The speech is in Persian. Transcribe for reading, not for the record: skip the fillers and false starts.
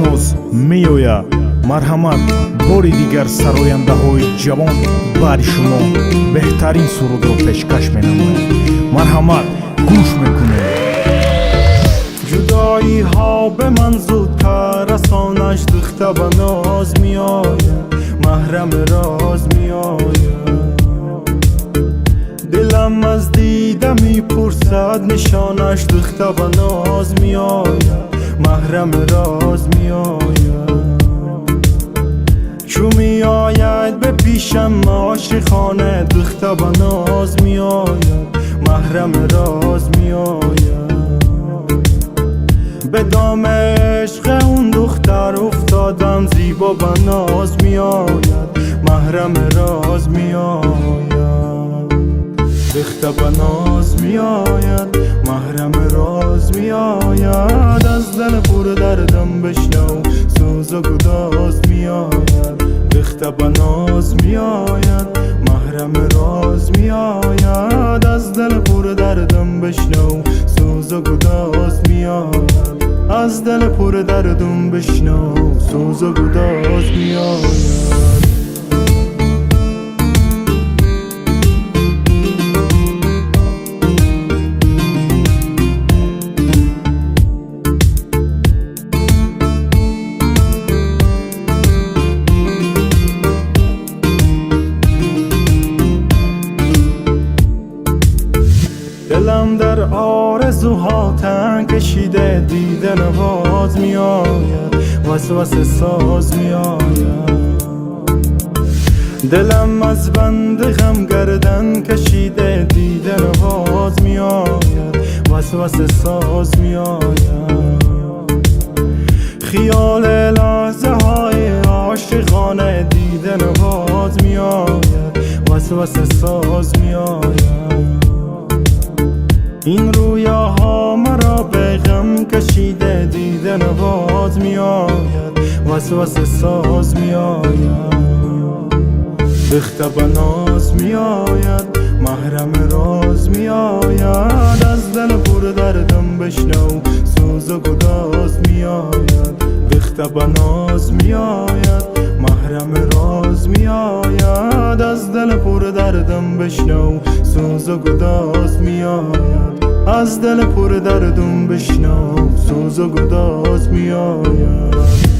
баноз, меояд, марҳамат бори дигар сарояндаҳои ҷавон баъди шумо бехтарин сурудро пешкаш менамояд. марҳамат гӯш мекунед. ҷудоиҳо به من زودتر رسانش دختر بناز میآید محرم راز میآید دلم از دیده میپرسد نشانش دختر بناز میآید محرم راز میآید چو میآید به پیشم عاشقانه دختر بناز میآید محرم راز میآید به دام عشق اون دختر افتادم زیبا بناز میآید محرم راز میآید دختر بناز میآید محرم راز میآید از دل پر دردم بشنو سوز و گداز میآید دختر بناز میآید محرم راز میآید از دل پر دردم بشنو سوز و گداز میآید از دل پر دردم بشنو سوز و گداز میآید دلم در آرزوها تن کشیده دیده نواز میآید وسوسه ساز میآید دلم از بند غم گردن کشیده دیده نواز میآید وسوسه ساز میآید خیال لحظه های عاشقانه دیده نواز میآید وسوسه ساز میآید این رویاها مرا به غم کشیده دیده نواز میآید وسوسه ساز میآید دختر بناز میآید محرم راز میآید از دل پر دردم بشنو سوز و گداز میآید دختر بناز میآید محرم راز میآید از دل پر دردم بشنو سوز و گداز میآید از دل پر دردم بشنو سوز و گداز میآید